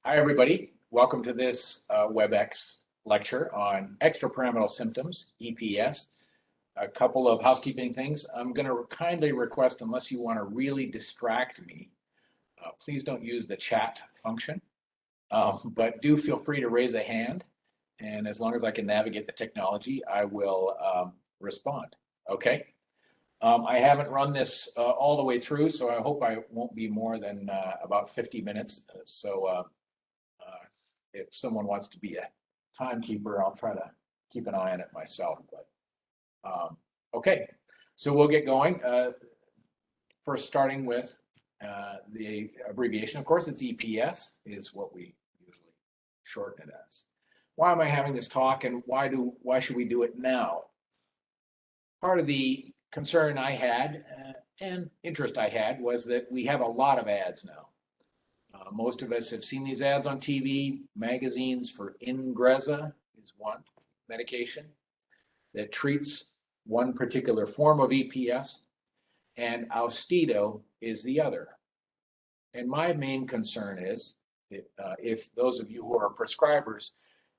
Hi, everybody. Welcome to this WebEx lecture on extrapyramidal symptoms, EPS. A couple of housekeeping things. I'm going to kindly request, unless you want to really distract me, please don't use the chat function, but do feel free to raise a hand. And as long as I can navigate the technology, I will respond. Okay. I haven't run this all the way through, so I hope I won't be more than about 50 minutes. If someone wants to be a timekeeper, I'll try to keep an eye on it myself. But okay, so we'll get going. First, starting with the abbreviation, of course, it's EPS is what we usually shorten it as. Why am I having this talk, and why should we do it now? Part of the concern I had and interest I had was that we have a lot of ads now. Most of us have seen these ads on TV, magazines. For Ingrezza is one medication that treats one particular form of EPS, and Austedo is the other. And my main concern is that, if those of you who are prescribers,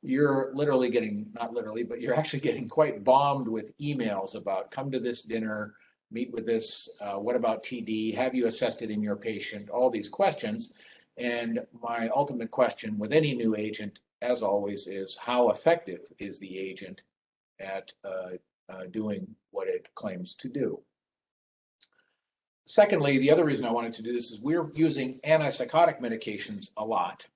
you're literally getting, not literally, but you're actually getting quite bombed with emails about come to this dinner, meet with this, what about TD, have you assessed it in your patient, all these questions. And my ultimate question with any new agent, as always, is how effective is the agent at doing what it claims to do? Secondly, the other reason I wanted to do this is we're using antipsychotic medications a lot.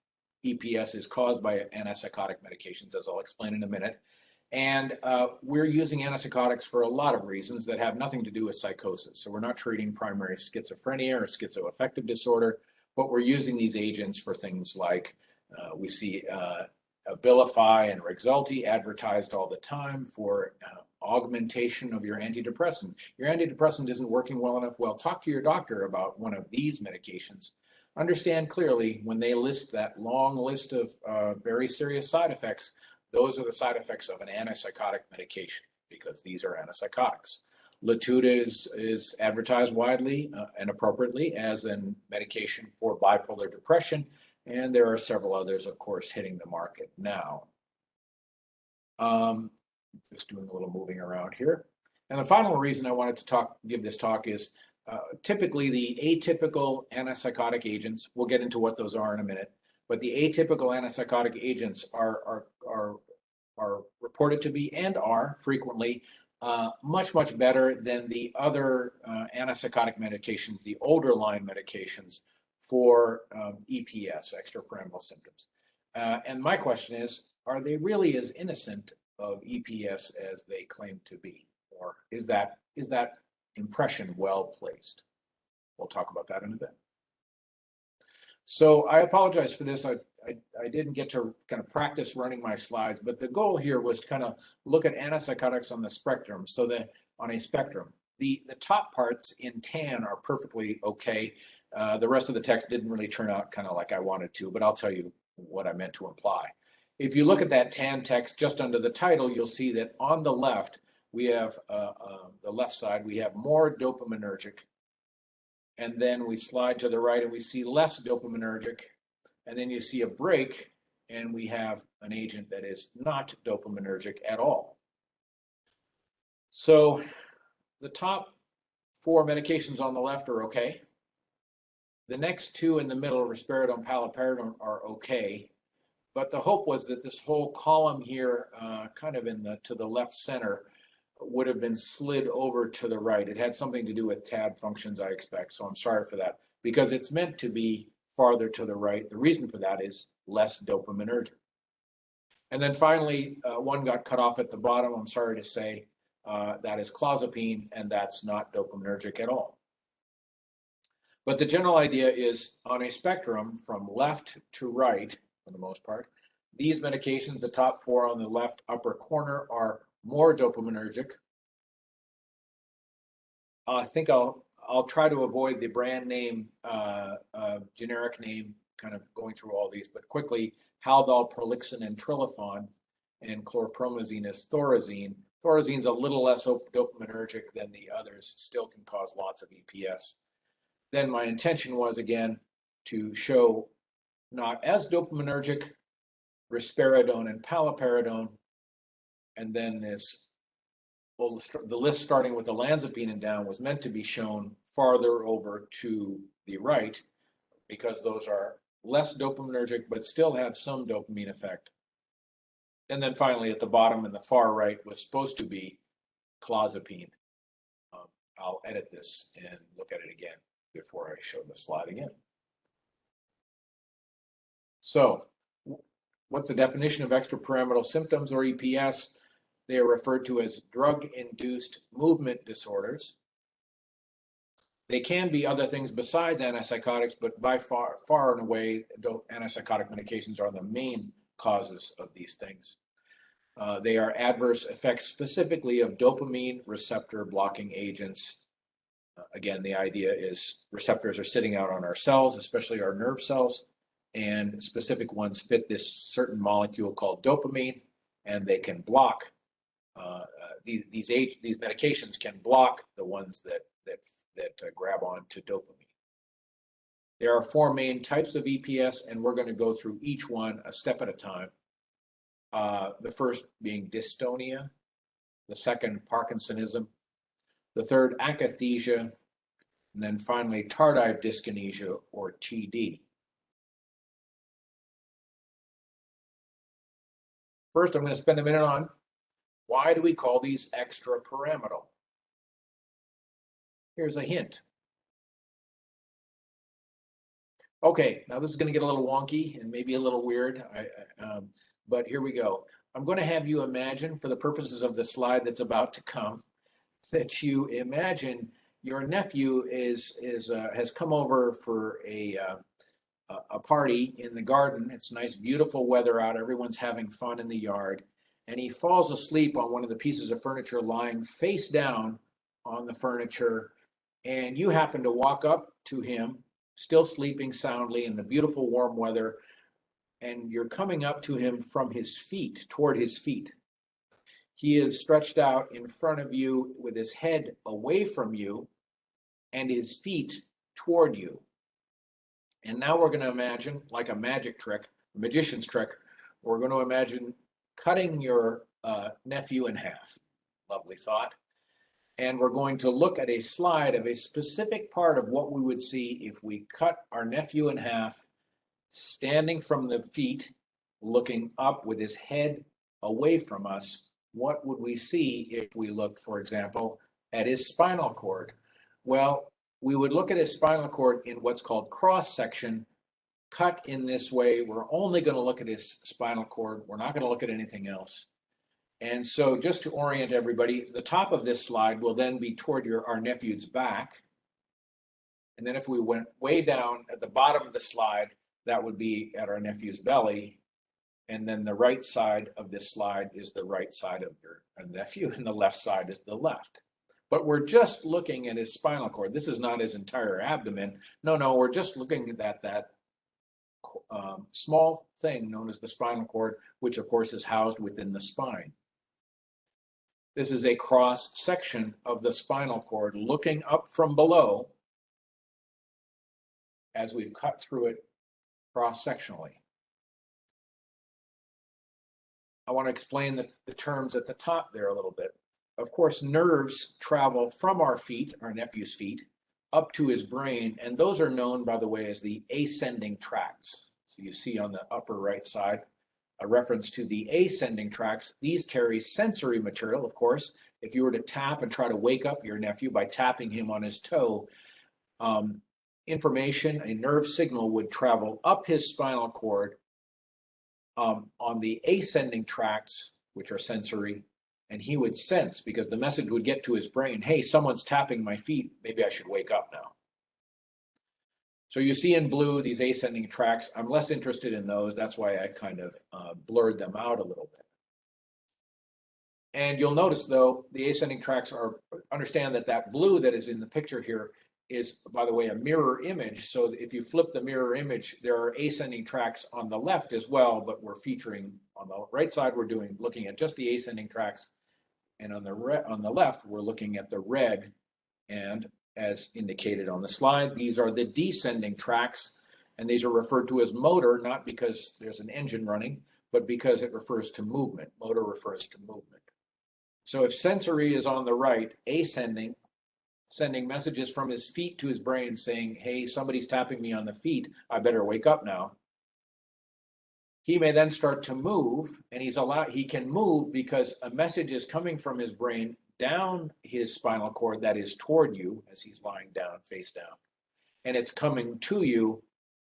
EPS is caused by antipsychotic medications, as I'll explain in a minute. And we're using antipsychotics for a lot of reasons that have nothing to do with psychosis. So we're not treating primary schizophrenia or schizoaffective disorder, but we're using these agents for things like we see Abilify and Rexulti advertised all the time for augmentation of your antidepressant. Your antidepressant isn't working well enough. Well, talk to your doctor about one of these medications. Understand clearly when they list that long list of very serious side effects, those are the side effects of an antipsychotic medication because these are antipsychotics. Listerud is advertised widely and appropriately as a medication for bipolar depression, and there are several others, of course, hitting the market now. Just doing a little moving around here. And the final reason I wanted to give this talk is typically the atypical antipsychotic agents, we'll get into what those are in a minute, but the atypical antipsychotic agents are reported to be and are frequently much better than the other antipsychotic medications, the older line medications for EPS, extrapyramidal symptoms. And my question is, are they really as innocent of EPS as they claim to be? Or is that impression well placed? We'll talk about that in a bit. So I apologize for this. I didn't get to kind of practice running my slides, but the goal here was to kind of look at antipsychotics on the spectrum. So that on a spectrum, the top parts in tan are perfectly okay. The rest of the text didn't really turn out kind of like I wanted to, but I'll tell you what I meant to imply. If you look at that tan text just under the title, you'll see that on the left, we have the left side, we have more dopaminergic. And then we slide to the right and we see less dopaminergic. And then you see a break and we have an agent that is not dopaminergic at all. So the top four medications on the left are okay. The next two in the middle, risperidone and paliperidone, are okay. But the hope was that this whole column here, kind of to the left center, would have been slid over to the right. It had something to do with tab functions, I expect. So I'm sorry for that, because it's meant to be farther to the right. The reason for that is less dopaminergic. And then finally, one got cut off at the bottom. I'm sorry to say that is clozapine, and that's not dopaminergic at all. But the general idea is on a spectrum from left to right, for the most part, these medications, the top four on the left upper corner, are more dopaminergic. I think I'll try to avoid the brand name, generic name, kind of going through all these, but quickly, Haldol, Prolixin, and Trilithon, and chlorpromazine is Thorazine. Thorazine's a little less dopaminergic than the others, still can cause lots of EPS. Then my intention was, again, to show not as dopaminergic, risperidone and paliperidone, and then this, well, the list starting with olanzapine and down was meant to be shown farther over to the right because those are less dopaminergic but still have some dopamine effect. And then finally at the bottom in the far right was supposed to be clozapine. I'll edit this and look at it again before I show the slide again. So what's the definition of extrapyramidal symptoms, or EPS? They are referred to as drug-induced movement disorders. They can be other things besides antipsychotics, but by far and away, antipsychotic medications are the main causes of these things. They are adverse effects specifically of dopamine receptor blocking agents. Again, the idea is receptors are sitting out on our cells, especially our nerve cells, and specific ones fit this certain molecule called dopamine, and they can block these medications can block the ones that grab on to dopamine. There are four main types of EPS, and we're going to go through each one a step at a time. The first being dystonia, the second Parkinsonism, the third akathisia, and then finally tardive dyskinesia, or TD. First, I'm going to spend a minute on why do we call these extrapyramidal? Here's a hint. Okay, now this is going to get a little wonky and maybe a little weird, but here we go. I'm going to have you imagine, for the purposes of the slide that's about to come, that you imagine your nephew has come over for a party in the garden. It's nice, beautiful weather out. Everyone's having fun in the yard. And he falls asleep on one of the pieces of furniture lying face down on the furniture. And you happen to walk up to him, still sleeping soundly in the beautiful warm weather. And you're coming up to him from his feet, toward his feet. He is stretched out in front of you with his head away from you and his feet toward you. And now we're going to imagine, like a magic trick, a magician's trick, we're going to imagine cutting your nephew in half. Lovely thought. And we're going to look at a slide of a specific part of what we would see if we cut our nephew in half, standing from the feet, looking up with his head away from us. What would we see if we looked, for example, at his spinal cord? Well, we would look at his spinal cord in what's called cross-section, cut in this way. We're only going to look at his spinal cord. We're not going to look at anything else. And so just to orient everybody, the top of this slide will then be toward our nephew's back. And then if we went way down at the bottom of the slide, that would be at our nephew's belly. And then the right side of this slide is the right side of your nephew, and the left side is the left. But we're just looking at his spinal cord. This is not his entire abdomen. No, we're just looking at that small thing known as the spinal cord, which of course is housed within the spine. This is a cross section of the spinal cord looking up from below as we've cut through it cross-sectionally. I want to explain the terms at the top there a little bit. Of course, nerves travel from our feet, our nephew's feet, up to his brain, and those are known, by the way, as the ascending tracts. So you see on the upper right side a reference to the ascending tracts. These carry sensory material, of course. If you were to tap and try to wake up your nephew by tapping him on his toe, information, a nerve signal would travel up his spinal cord on the ascending tracts, which are sensory, and he would sense, because the message would get to his brain, hey, someone's tapping my feet, maybe I should wake up now. So you see in blue these ascending tracts. I'm less interested in those. That's why I kind of blurred them out a little bit. And you'll notice, though, the ascending tracts understand that blue that is in the picture here is, by the way, a mirror image. So if you flip the mirror image, there are ascending tracts on the left as well, but we're featuring on the right side, we're looking at just the ascending tracts. And on the left, we're looking at the red. And as indicated on the slide, these are the descending tracts. And these are referred to as motor, not because there's an engine running, but because it refers to movement. Motor refers to movement. So if sensory is on the right, ascending, sending messages from his feet to his brain saying, hey, somebody's tapping me on the feet, I better wake up now. He may then start to move, and he can move because a message is coming from his brain down his spinal cord that is toward you as he's lying down, face down. And it's coming to you,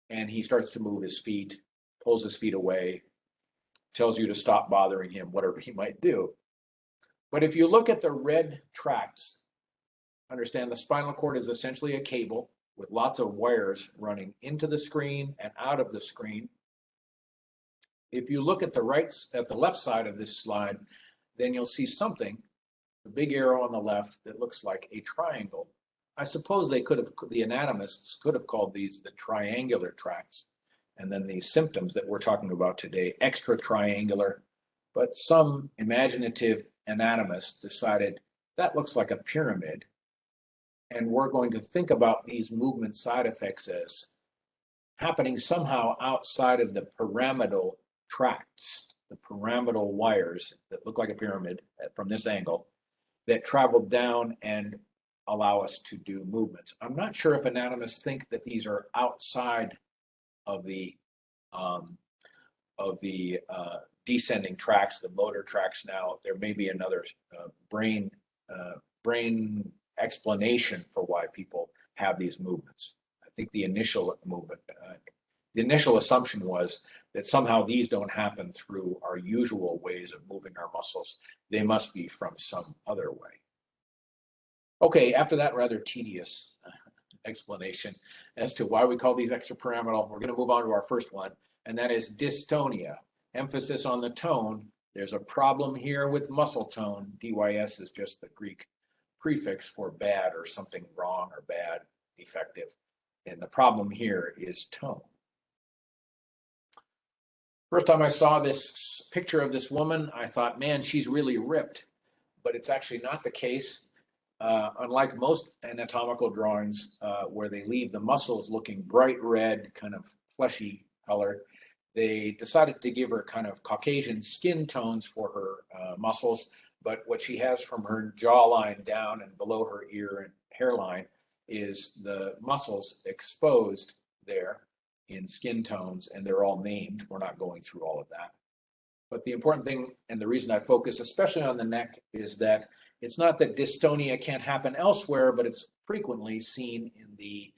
and he starts to move his feet, pulls his feet away, tells you to stop bothering him, whatever he might do. But if you look at the red tracts, understand the spinal cord is essentially a cable with lots of wires running into the screen and out of the screen. If you look at the left side of this slide, then you'll see something, the big arrow on the left, that looks like a triangle. I suppose the anatomists could have called these the triangular tracts. And then these symptoms that we're talking about today, extra triangular, but some imaginative anatomist decided that looks like a pyramid. And we're going to think about these movement side effects as happening somehow outside of the pyramidal tracts, the pyramidal wires that look like a pyramid from this angle that travel down and allow us to do movements. I'm not sure if anatomists think that these are outside of the descending tracts, the motor tracts. Now there may be another brain explanation for why people have these movements. I think the initial assumption was that somehow these don't happen through our usual ways of moving our muscles. They must be from some other way. Okay, after that rather tedious explanation as to why we call these extrapyramidal, we're going to move on to our first one, and that is dystonia. Emphasis on the tone. There's a problem here with muscle tone. DYS is just the Greek prefix for bad or something wrong or bad, defective. And the problem here is tone. First time I saw this picture of this woman, I thought, man, she's really ripped. But it's actually not the case. Unlike most anatomical drawings where they leave the muscles looking bright red, kind of fleshy color, they decided to give her kind of Caucasian skin tones for her muscles. But what she has from her jawline down and below her ear and hairline is the muscles exposed there in skin tones, and they're all named. We're not going through all of that. But the important thing, and the reason I focus especially on the neck, is that it's not that dystonia can't happen elsewhere, but it's frequently seen in the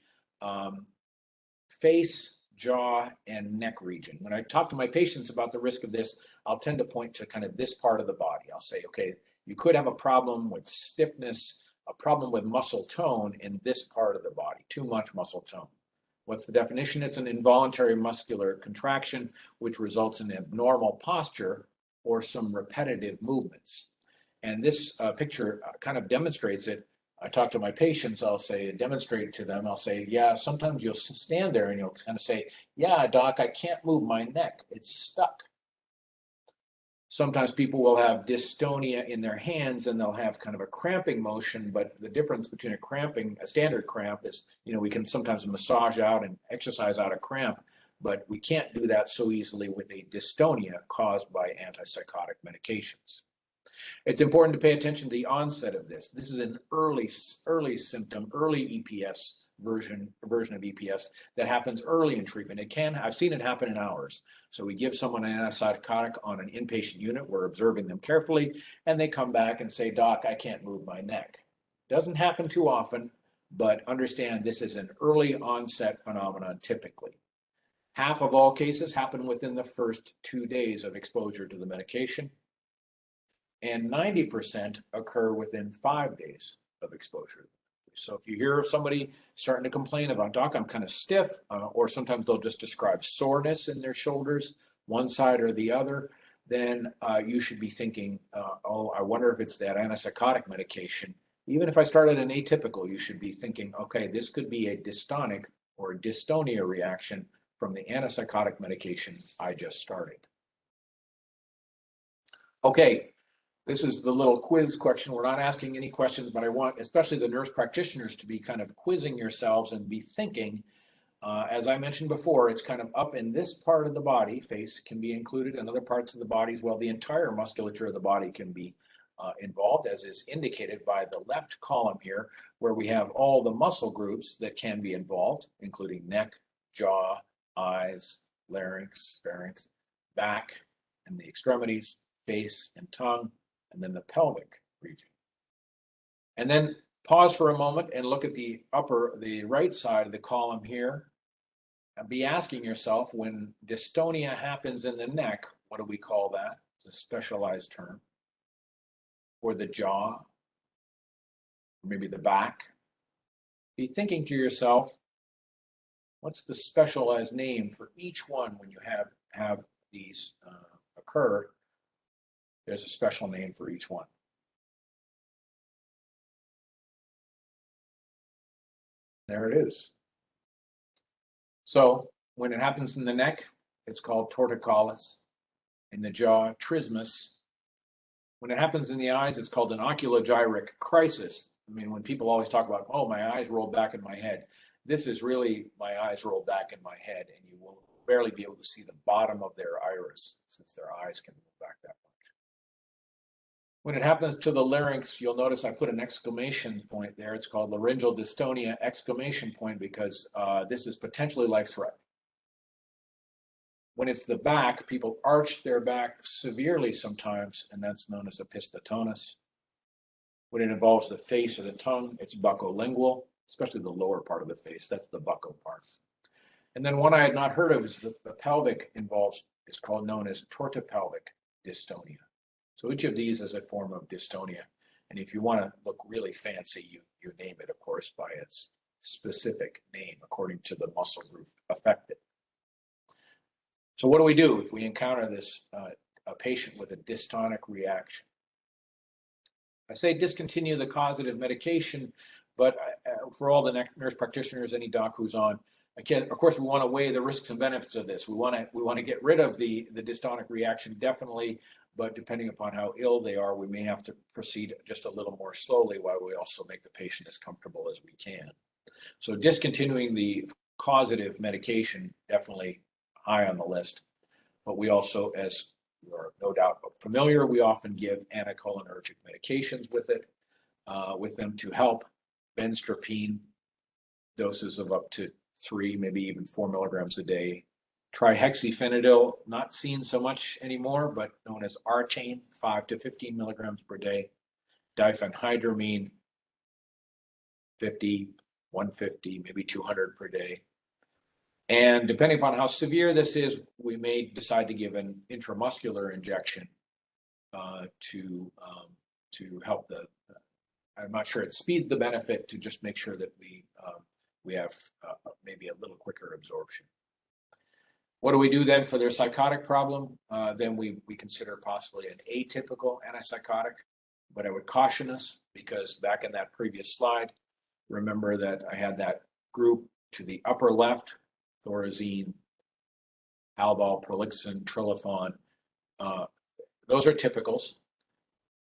face, jaw, and neck region. When I talk to my patients about the risk of this, I'll tend to point to kind of this part of the body. I'll say, okay, you could have a problem with stiffness, a problem with muscle tone in this part of the body, too much muscle tone. What's the definition? It's an involuntary muscular contraction, which results in abnormal posture or some repetitive movements. And this picture kind of demonstrates it. I talk to my patients, I'll say, demonstrate to them, I'll say, yeah, sometimes you'll stand there and you'll kind of say, yeah, doc, I can't move my neck, it's stuck. Sometimes people will have dystonia in their hands and they'll have kind of a cramping motion, but the difference between a standard cramp is, we can sometimes massage out and exercise out a cramp, but we can't do that so easily with a dystonia caused by antipsychotic medications. It's important to pay attention to the onset of this. This is an early symptom, early EPS version of EPS that happens early in treatment. I've seen it happen in hours. So we give someone an antipsychotic on an inpatient unit. We're observing them carefully, and they come back and say, doc, I can't move my neck. Doesn't happen too often, but understand this is an early onset phenomenon typically. Half of all cases happen within the first 2 days of exposure to the medication, and 90% occur within 5 days of exposure. So if you hear of somebody starting to complain about, doc, I'm kind of stiff, or sometimes they'll just describe soreness in their shoulders, one side or the other, then you should be thinking, oh, I wonder if it's that antipsychotic medication. Even if I started an atypical, you should be thinking, okay, this could be a dystonic or dystonia reaction from the antipsychotic medication I just started. Okay. This is the little quiz question. We're not asking any questions, but I want especially the nurse practitioners to be kind of quizzing yourselves and be thinking, As I mentioned before, it's kind of up in this part of the body. Face can be included in other parts of the body as well. The entire musculature of the body can be involved, as is indicated by the left column here, where we have all the muscle groups that can be involved, including neck, jaw, eyes, larynx, pharynx, back, and the extremities, face and tongue, and then the pelvic region. And then pause for a moment and look at the right side of the column here, and be asking yourself, when dystonia happens in the neck, what do we call that? It's a specialized term. Or the jaw, or maybe the back. Be thinking to yourself, what's the specialized name for each one when you have these occur? There's a special name for each one. There it is. So when it happens in the neck, it's called torticollis. In the jaw, trismus. When it happens in the eyes, it's called an oculogyric crisis. I mean, when people always talk about, oh, my eyes roll back in my head, this is really my eyes roll back in my head, and you will barely be able to see the bottom of their iris since their eyes can move back that much. When it happens to the larynx, you'll notice I put an exclamation point there. It's called laryngeal dystonia, exclamation point, because this is potentially life-threatening. When it's the back, people arch their back severely sometimes, and that's known as opisthotonus. When it involves the face or the tongue, it's buccolingual, especially the lower part of the face. That's the buccal part. And then one I had not heard of is the pelvic involves, it's known as tortipelvic dystonia. So each of these is a form of dystonia. And if you want to look really fancy, you name it, of course, by its specific name according to the muscle group affected. So what do we do if we encounter this a patient with a dystonic reaction? I say discontinue the causative medication, but for all the nurse practitioners, any doc who's on, again, of course, we want to weigh the risks and benefits of this. We want to get rid of the dystonic reaction, definitely, but depending upon how ill they are, we may have to proceed just a little more slowly while we also make the patient as comfortable as we can. So discontinuing the causative medication, definitely high on the list, but we also, as you're no doubt familiar, we often give anticholinergic medications with them to help. Benztropine, doses of up to 3, maybe even 4 milligrams a day. Trihexyphenidyl, not seen so much anymore, but known as Artane, 5 to 15 milligrams per day. Diphenhydramine, 50, 150, maybe 200 per day. And depending upon how severe this is, we may decide to give an intramuscular injection to help I'm not sure it speeds the benefit, to just make sure that we have maybe a little quicker absorption. What do we do then for their psychotic problem? Then we consider possibly an atypical antipsychotic, but I would caution us, because back in that previous slide, remember that I had that group to the upper left, thorazine, Haldol, Prolixin, Trilithon. Those are typicals.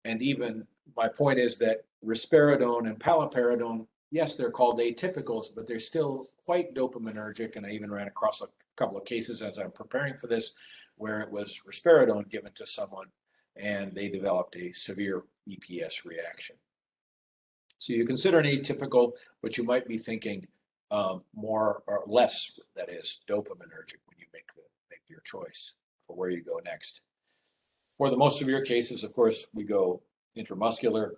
And even my point is that risperidone and paliperidone, yes, they're called atypicals, but they're still quite dopaminergic. And I even ran across a couple of cases as I'm preparing for this, where it was risperidone given to someone and they developed a severe EPS reaction. So you consider an atypical, but you might be thinking more or less, that is, dopaminergic, when you make your choice for where you go next. For the most severe cases, of course, we go intramuscular.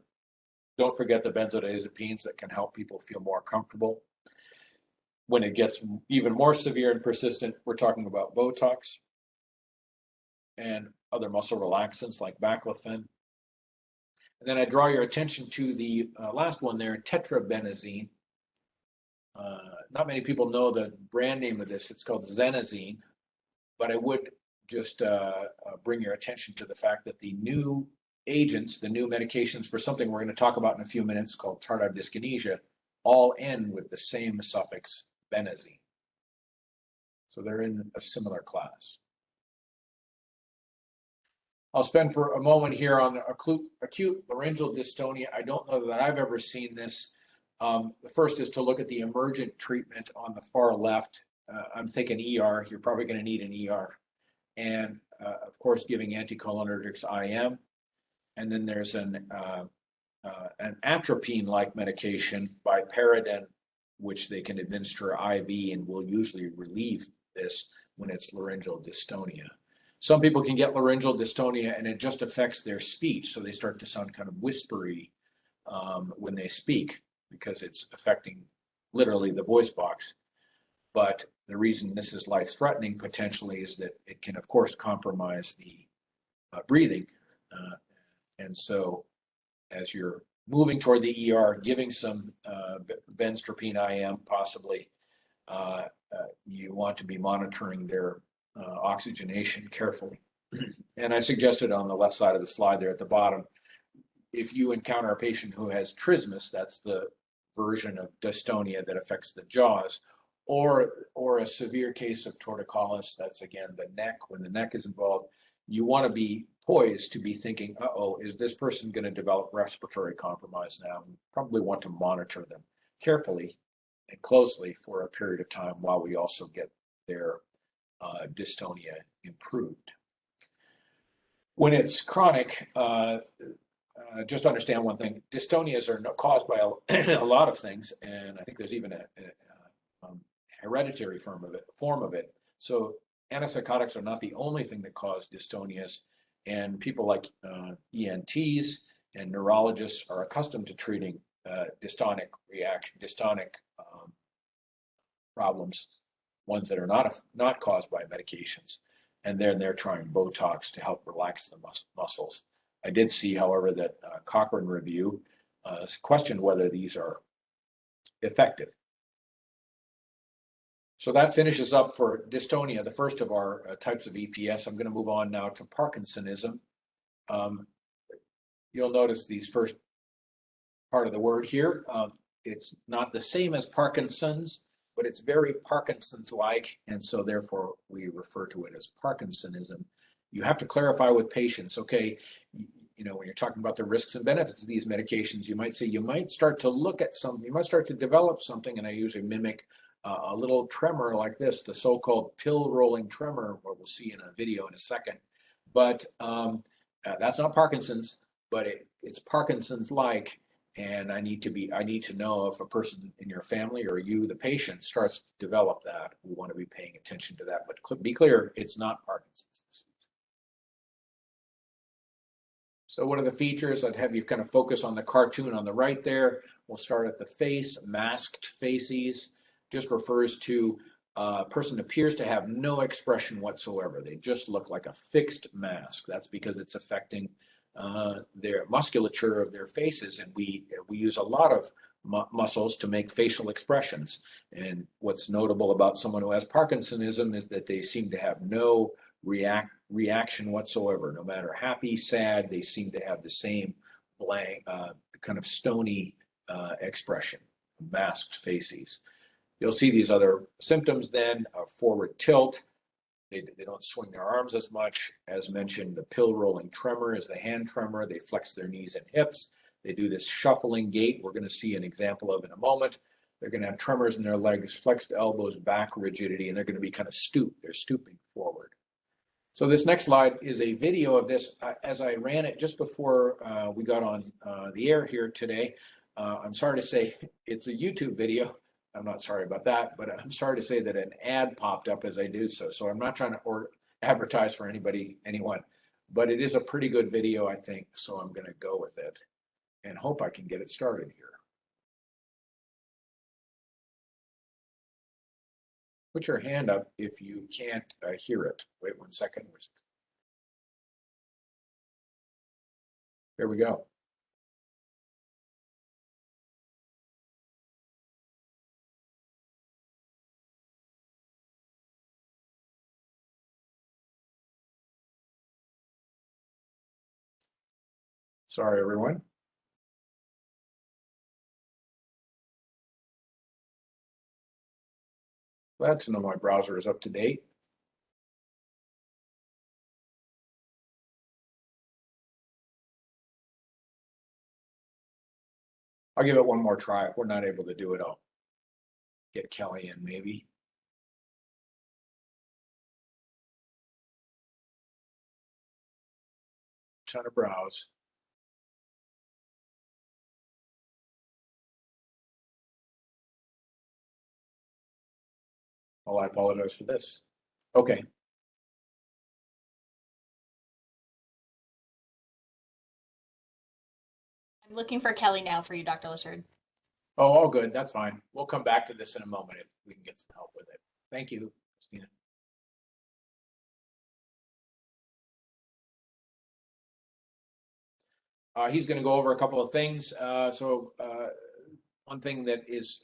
Don't forget the benzodiazepines that can help people feel more comfortable. When it gets even more severe and persistent, we're talking about Botox and other muscle relaxants like baclofen. And then I draw your attention to the last one there, tetrabenazine. Not many people know the brand name of this. It's called Xenazine, but I would just bring your attention to the fact that the new agents, the new medications for something we're going to talk about in a few minutes called tardive dyskinesia, all end with the same suffix, benazine. So they're in a similar class. I'll spend for a moment here on acute laryngeal dystonia. I don't know that I've ever seen this. The first is to look at the emergent treatment on the far left. I'm thinking ER. You're probably going to need an ER. And of course, giving anticholinergics IM. And then there's an atropine-like medication by Pyramidal, which they can administer IV and will usually relieve this when it's laryngeal dystonia. Some people can get laryngeal dystonia and it just affects their speech. So they start to sound kind of whispery when they speak because it's affecting literally the voice box. But the reason this is life-threatening potentially is that it can, of course, compromise the breathing. And so as you're moving toward the ER, giving some benztropine IM possibly, you want to be monitoring their oxygenation carefully. And I suggested on the left side of the slide there at the bottom, if you encounter a patient who has trismus, that's the version of dystonia that affects the jaws, or a severe case of torticollis, that's again the neck, when the neck is involved, you want to be poised to be thinking, uh-oh, is this person going to develop respiratory compromise now? You probably want to monitor them carefully and closely for a period of time while we also get their dystonia improved. When it's chronic, just understand one thing, dystonias are caused by a lot of things, and I think there's even a hereditary form of it. So antipsychotics are not the only thing that cause dystonias, and people like ENTs and neurologists are accustomed to treating dystonic problems, ones that are not caused by medications, and then they're trying Botox to help relax the muscles. I did see, however, that Cochrane review questioned whether these are effective. So that finishes up for dystonia, the first of our types of EPS. I'm going to move on now to Parkinsonism. You'll notice these first part of the word here. It's not the same as Parkinson's, but it's very Parkinson's-like, and so therefore we refer to it as Parkinsonism. You have to clarify with patients, okay, you know, when you're talking about the risks and benefits of these medications, you might say you might start to look at something, you might start to develop something, and I usually mimic a little tremor like this, the so-called pill rolling tremor, what we'll see in a video in a second. But that's not Parkinson's, but it's Parkinson's-like, and I need to know if a person in your family or you, the patient, starts to develop that. We want to be paying attention to that, but be clear, it's not Parkinson's disease. So what are the features? I'd have you kind of focus on the cartoon on the right there. We'll start at the face, masked faces. Just refers to a person appears to have no expression whatsoever. They just look like a fixed mask. That's because it's affecting their musculature of their faces, and we use a lot of muscles to make facial expressions. And what's notable about someone who has Parkinsonism is that they seem to have no reaction whatsoever. No matter happy, sad, they seem to have the same blank, kind of stony expression, masked faces. You'll see these other symptoms then, a forward tilt. They don't swing their arms as much. As mentioned, the pill rolling tremor is the hand tremor. They flex their knees and hips. They do this shuffling gait we're going to see an example of in a moment. They're going to have tremors in their legs, flexed elbows, back rigidity, and they're going to be kind of stooped. They're stooping forward. So this next slide is a video of this. As I ran it just before we got on the air here today, I'm sorry to say it's a YouTube video. I'm not sorry about that, but I'm sorry to say that an ad popped up as I do so. So I'm not trying to advertise for anyone, but it is a pretty good video, I think. So I'm going to go with it and hope I can get it started here. Put your hand up if you can't hear it. Wait 1 second. There we go. Sorry, everyone. Glad to know my browser is up to date. I'll give it one more try. If we're not able to do it, I'll get Kelly in maybe. Trying to browse. Oh, I apologize for this. Okay. I'm looking for Kelly now for you, Dr. Listerud. Oh, all good. That's fine. We'll come back to this in a moment if we can get some help with it. Thank you, Christina. He's going to go over a couple of things. One thing that is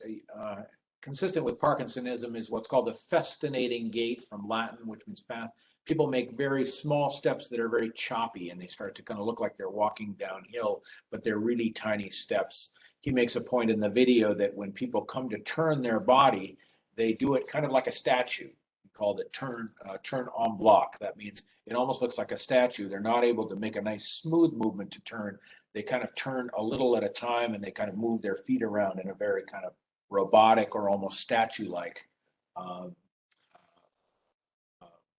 consistent with Parkinsonism is what's called the festinating gait, from Latin, which means fast. People make very small steps that are very choppy, and they start to kind of look like they're walking downhill, but they're really tiny steps. He makes a point in the video that when people come to turn their body, they do it kind of like a statue. He called it turn en bloc. That means it almost looks like a statue. They're not able to make a nice smooth movement to turn. They kind of turn a little at a time, and they kind of move their feet around in a very kind of robotic or almost statue-like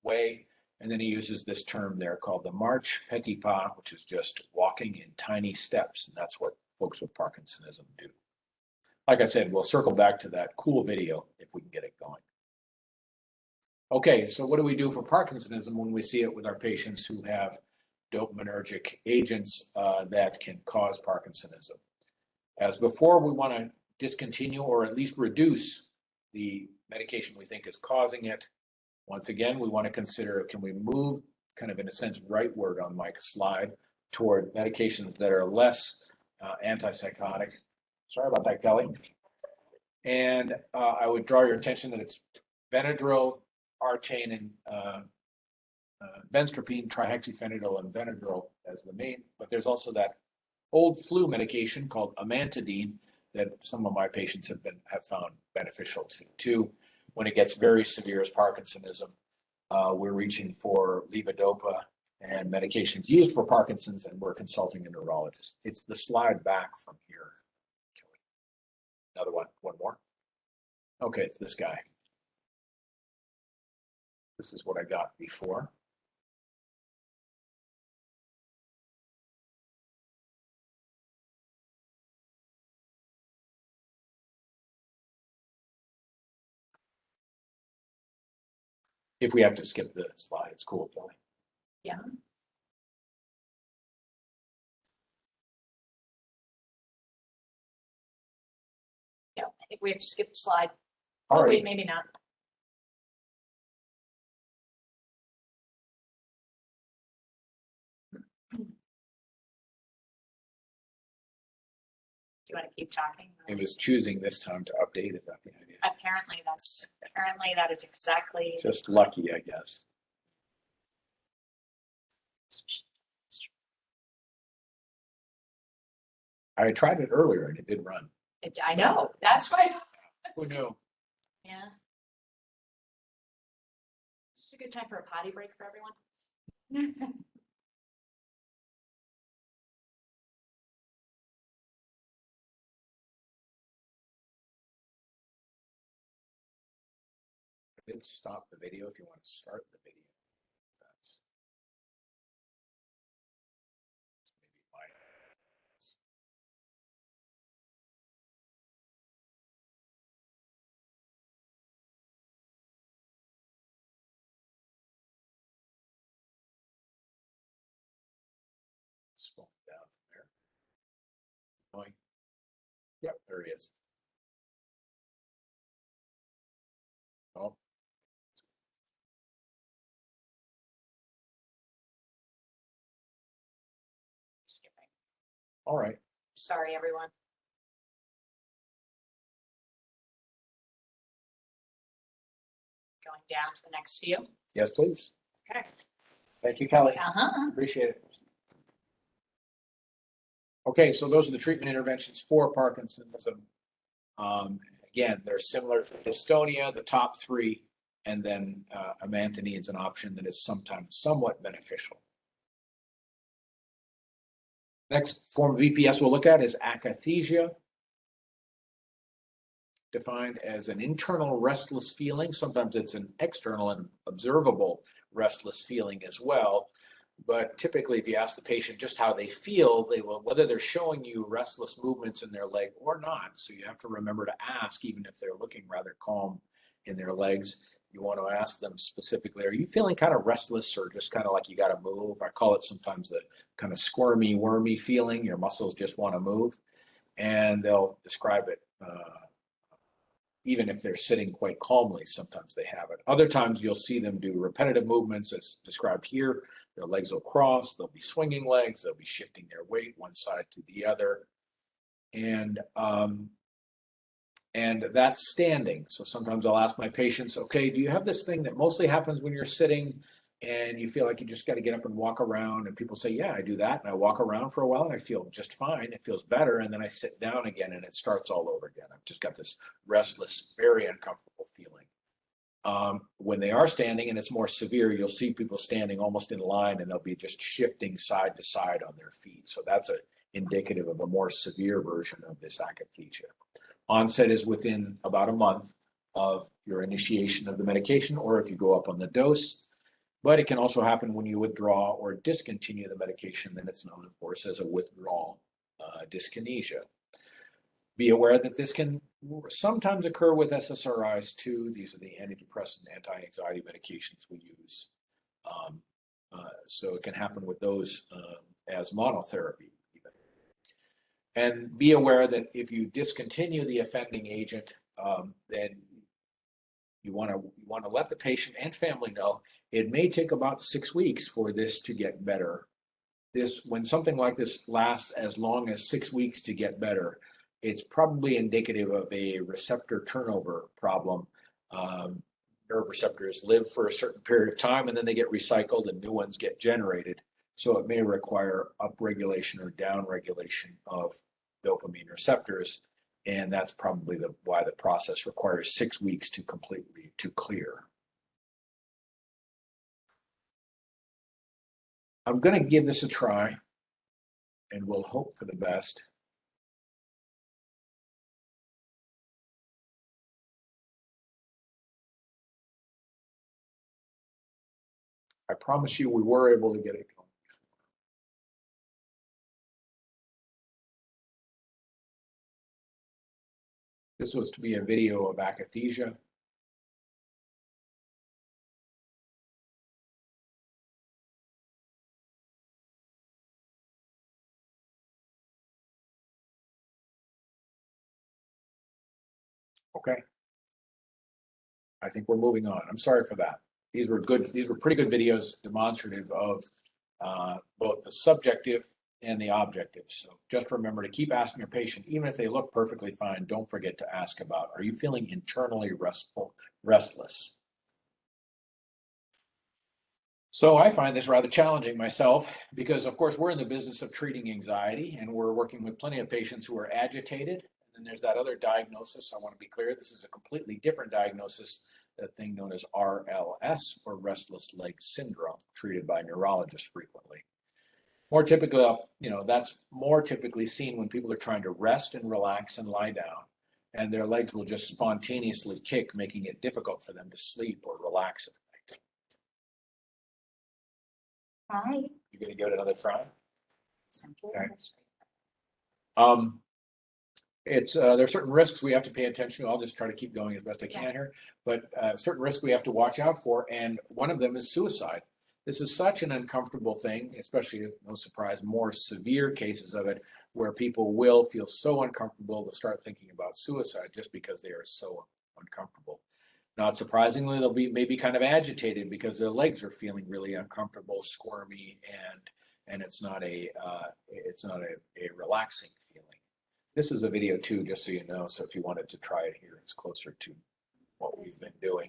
way. And then he uses this term there called the marche petit pas, which is just walking in tiny steps. And that's what folks with Parkinsonism do. Like I said, we'll circle back to that cool video if we can get it going. Okay, so what do we do for Parkinsonism when we see it with our patients who have dopaminergic agents that can cause Parkinsonism? As before, we want to discontinue or at least reduce the medication we think is causing it. Once again, we want to consider, can we move kind of in a sense rightward on my slide toward medications that are less antipsychotic. Sorry about that, Kelly. And I would draw your attention that it's Benadryl, Artane, and benztropine, trihexyphenidyl, and Benadryl as the main, but there's also that old flu medication called amantadine that some of my patients have found beneficial too. When it gets very severe as Parkinsonism, we're reaching for levodopa and medications used for Parkinson's, and we're consulting a neurologist. It's the slide back from here. Another one more. Okay, it's this guy. This is what I got before. If we have to skip the slide, it's cool, Kelly. Yeah. Yeah, I think we have to skip the slide. All right. Wait, maybe not. Do you want to keep talking? It was choosing this time to update. Is that the idea? Apparently that is exactly. Just lucky, I guess. I tried it earlier and it did run. I know. That's why. Who knew? Yeah. This is a good time for a potty break for everyone. I did stop the video if you want to start the video. That's maybe my. Scroll down from there. Going. Yep, there he is. Oh. Skipping. All right. Sorry, everyone. Going down to the next view. Yes, please. Okay. Thank you, Kelly. Uh-huh. Appreciate it. Okay, so those are the treatment interventions for Parkinsonism. Again, they're similar to dystonia, the top three, and then amantadine is an option that is sometimes somewhat beneficial. Next form of EPS we'll look at is akathisia. defined as an internal restless feeling. Sometimes it's an external and observable restless feeling as well. But typically, if you ask the patient just how they feel, they will, whether they're showing you restless movements in their leg or not. So you have to remember to ask, even if they're looking rather calm in their legs, you want to ask them specifically, are you feeling kind of restless or just kind of like you got to move? I call it sometimes the kind of squirmy, wormy feeling. Your muscles just want to move. And they'll describe it. Even if they're sitting quite calmly, sometimes they have it. Other times you'll see them do repetitive movements as described here. Their legs will cross, they'll be swinging legs, they'll be shifting their weight one side to the other. And that's standing. So sometimes I'll ask my patients, okay, do you have this thing that mostly happens when you're sitting and you feel like you just got to get up and walk around? And people say, yeah, I do that. And I walk around for a while and I feel just fine. It feels better. And then I sit down again and it starts all over again. I've just got this restless, very uncomfortable feeling. When they are standing and it's more severe, you'll see people standing almost in line and they'll be just shifting side to side on their feet. So that's indicative of a more severe version of this akathisia. Onset is within about a month of your initiation of the medication, or if you go up on the dose. But it can also happen when you withdraw or discontinue the medication. Then it's known, of course, as a withdrawal dyskinesia. Be aware that this can sometimes occur with SSRIs too. These are the antidepressant, anti-anxiety medications we use. So it can happen with those as monotherapy. And be aware that if you discontinue the offending agent, then you want to let the patient and family know it may take about 6 weeks for this to get better. When something like this lasts as long as 6 weeks to get better, it's probably indicative of a receptor turnover problem. Nerve receptors live for a certain period of time and then they get recycled and new ones get generated. So it may require upregulation or downregulation of dopamine receptors. And that's probably why the process requires 6 weeks to completely clear. I'm going to give this a try and we'll hope for the best. I promise you we were able to get it going. This was to be a video of akathisia. Okay. I think we're moving on. I'm sorry for that. These were good. These were pretty good videos demonstrative of both the subjective and the objective. So just remember to keep asking your patient, even if they look perfectly fine, don't forget to ask about, are you feeling internally restless? So I find this rather challenging myself because, of course, we're in the business of treating anxiety and we're working with plenty of patients who are agitated. And then there's that other diagnosis. I want to be clear, this is a completely different diagnosis, that thing known as RLS, or restless leg syndrome, treated by neurologists frequently. More typically, that's more typically seen when people are trying to rest and relax and lie down, and their legs will just spontaneously kick, making it difficult for them to sleep or relax at night. Hi. You're going to give it another try? Okay. There are certain risks we have to pay attention to. I'll just try to keep going as best I can here, but certain risks we have to watch out for, and one of them is suicide. This is such an uncomfortable thing, especially, no surprise, more severe cases of it, where people will feel so uncomfortable they'll start thinking about suicide just because they are so uncomfortable. Not surprisingly, they'll be maybe kind of agitated because their legs are feeling really uncomfortable, squirmy, and it's not a relaxing feeling. This is a video too, just so you know. So if you wanted to try it here, it's closer to what we've been doing.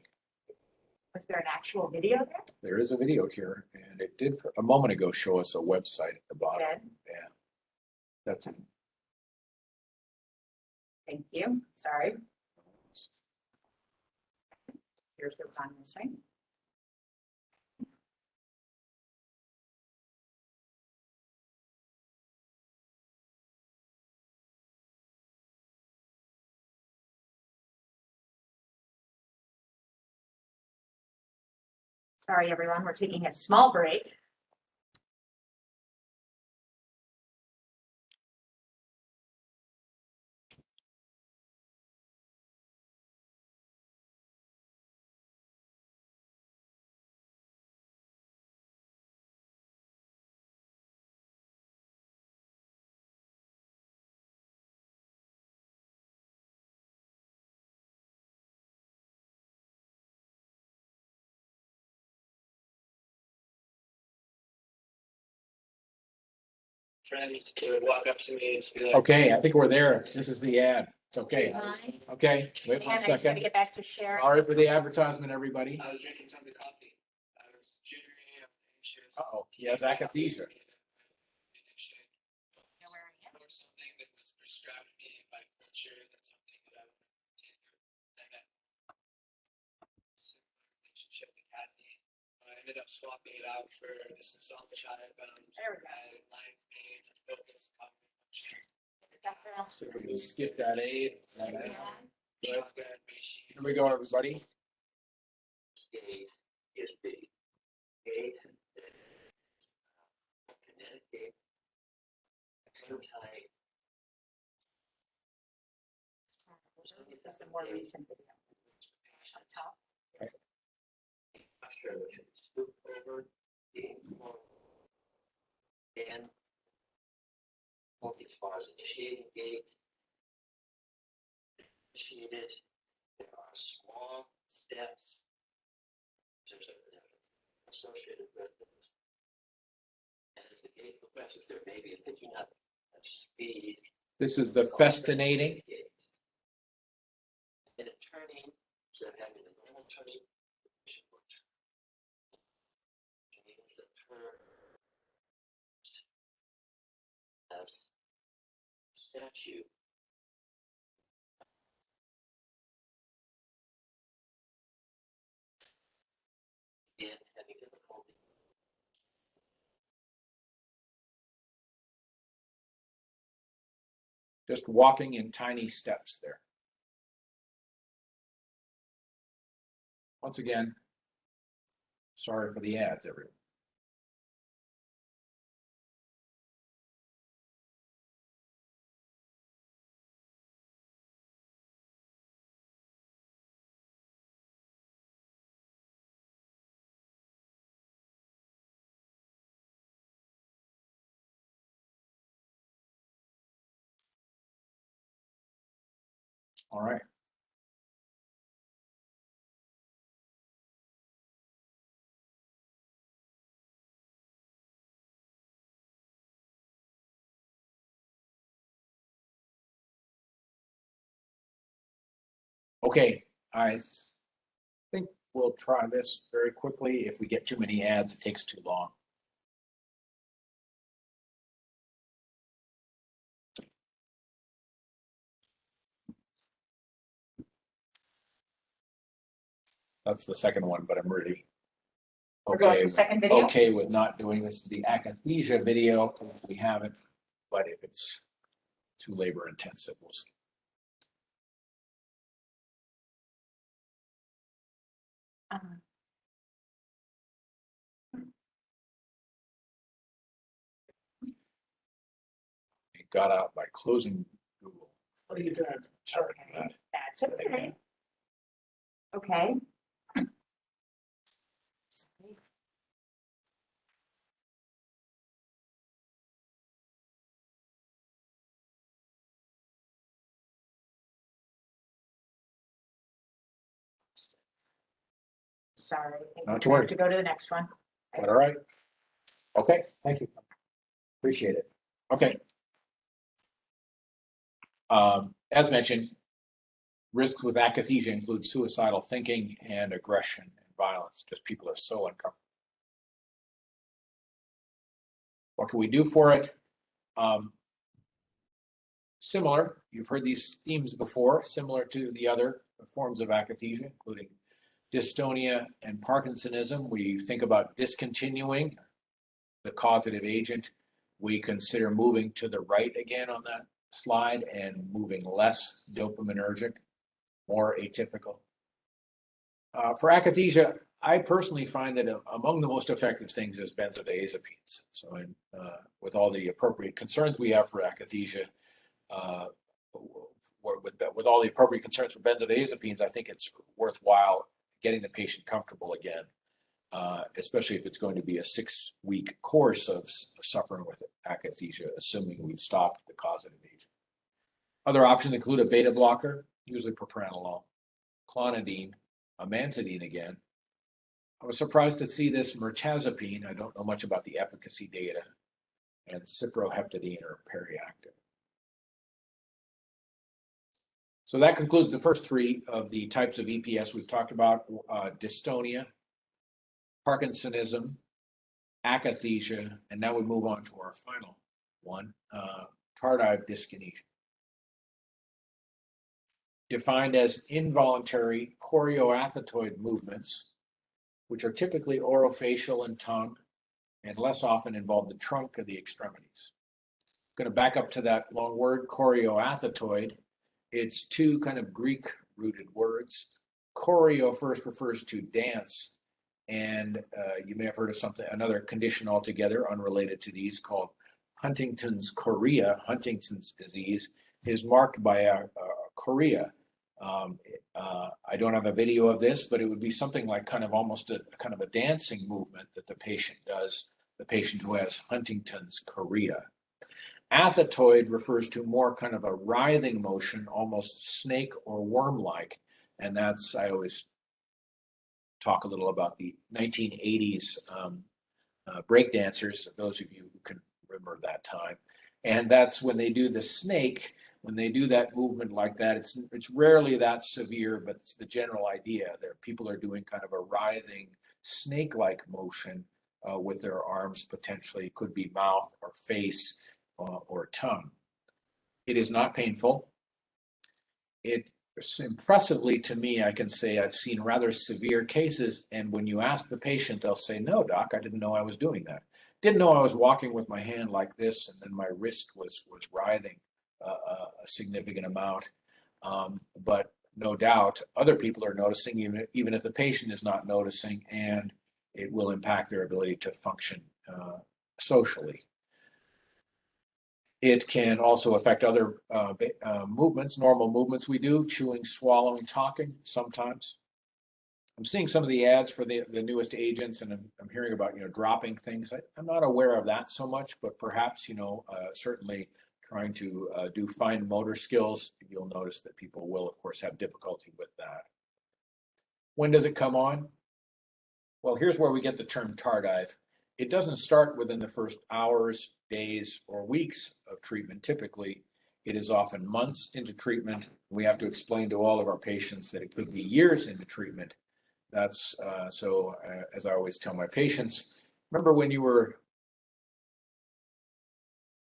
Was there an actual video there? There is a video here, and it did a moment ago show us a website at the bottom. Yeah, that's it. Thank you. Sorry. Here's the one missing. Sorry, everyone, we're taking a small break. Friends would walk up to me and just be like, Okay, I think we're there. This is the ad. It's okay. Fine. Okay, wait And one I just gotta second. get back to sharing. Sorry for the advertisement, everybody. I was drinking tons of coffee. I was jittery, I was anxious. Uh-oh, he has akathisia. You're wearing it. Or something that was prescribed to me by culture, that's something that I would take. And I had a similar relationship with Kathy. I ended up swapping it out for this Zolmachai I found. There we go. At Lion's Mane for focus coffee functions. So we skip that aid. Yeah. Good. Shotgun, reishi. Here we go, everybody. Gate is the gate, kinetic gate, extra tight. This is a more recent video. On top. Pressure which is scoop over the and as far as initiating gate. Initiated, there are small steps. There's associated with it. And as the gate progresses, there may be a picking up of speed. This is the festinating. And a turning, instead of having a normal turning, means a turn as statue. And having difficulty. Just walking in tiny steps there. Once again, sorry for the ads, everyone. All right. Okay, I think we'll try this very quickly. If we get too many ads, it takes too long. That's the second one, but I'm really We're going okay. to the second video. Okay with not doing this. The akathisia video, we haven't, but if it's too labor intensive, we'll see. It got out by closing Google. Oh, you did. Sorry for that. That's okay. Okay. Sorry, I think Not we to worry. have to go to the next one. All right. Okay, thank you. Appreciate it. Okay. As mentioned, risks with akathisia include suicidal thinking and aggression and violence. Just people are so uncomfortable. What can we do for it? Similar, you've heard these themes before, similar to the other forms of akathisia, including dystonia and Parkinsonism. We think about discontinuing the causative agent. We consider moving to the right again on that slide and moving less dopaminergic, more atypical. For akathisia, I personally find that among the most effective things is benzodiazepines. So, with all the appropriate concerns we have for akathisia, with all the appropriate concerns for benzodiazepines, I think it's worthwhile getting the patient comfortable again, especially if it's going to be a 6-week course of suffering with akathisia, assuming we've stopped the causative agent. Other options include a beta blocker, usually propranolol, clonidine, amantadine again. I was surprised to see this mirtazapine. I don't know much about the efficacy data, and cyproheptadine or periactin. So that concludes the first 3 of the types of EPS we've talked about: dystonia, Parkinsonism, akathisia, and now we move on to our final one, tardive dyskinesia. Defined as involuntary chorioathetoid movements, which are typically orofacial and tongue, and less often involve the trunk of the extremities. I'm going to back up to that long word, chorioathetoid. It's 2 kind of Greek-rooted words. Choreo first refers to dance, and you may have heard of another condition altogether unrelated to these called Huntington's chorea. Huntington's disease is marked by a chorea. I don't have a video of this, but it would be something like kind of almost a kind of a dancing movement that the patient does, the patient who has Huntington's chorea. Athetoid refers to more kind of a writhing motion, almost snake or worm-like, and that's, I always talk a little about the 1980s breakdancers, those of you who can remember that time. And that's when they do the snake. When they do that movement like that, it's rarely that severe, but it's the general idea. People are doing kind of a writhing snake-like motion with their arms, potentially could be mouth or face or tongue. It is not painful. Impressively to me, I can say I've seen rather severe cases, and when you ask the patient, they'll say, "No, doc, I didn't know I was doing that. Didn't know I was walking with my hand like this, and then my wrist was writhing a significant amount." But no doubt, other people are noticing, even if the patient is not noticing, and it will impact their ability to function socially. It can also affect other movements, normal movements we do, chewing, swallowing, talking sometimes. I'm seeing some of the ads for the newest agents, and I'm hearing about, dropping things. I'm not aware of that so much, but perhaps, certainly trying to do fine motor skills, you'll notice that people will, of course, have difficulty with that. When does it come on? Well, here's where we get the term tardive. It doesn't start within the first hours, days, or weeks of treatment. Typically, it is often months into treatment. We have to explain to all of our patients that it could be years into treatment. That's as I always tell my patients, remember when you were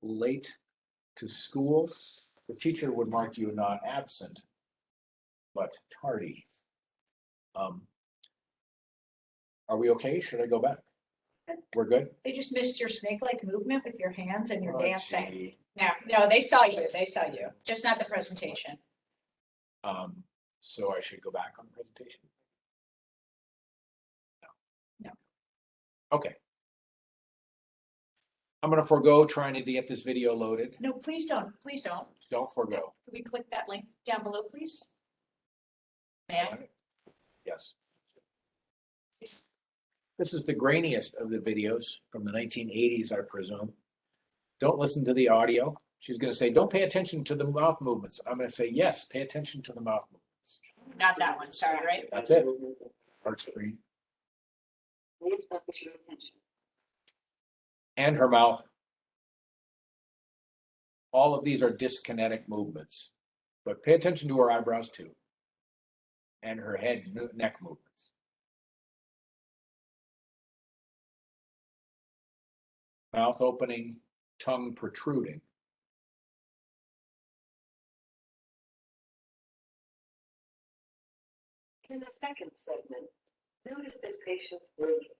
late to school, the teacher would mark you not absent, but tardy. Are we okay? Should I go back? We're good? They just missed your snake-like movement with your hands and your Oh, dancing. gee. No, they saw you. They saw you. Just not the presentation. So I should go back on the presentation? No. Okay. I'm going to forego trying to get this video loaded. No, please don't. Please don't. Don't forego. Can we click that link down below, please? May I? Yes. This is the grainiest of the videos from the 1980s, I presume. Don't listen to the audio. She's going to say, don't pay attention to the mouth movements. I'm going to say, yes, pay attention to the mouth movements. Not that one. Sorry, right? That's it. Heart screen. Please focus your attention. And her mouth. All of these are dyskinetic movements, but pay attention to her eyebrows too, and her head, neck movements. Mouth opening, tongue protruding. In the second segment, notice this patient's blinking.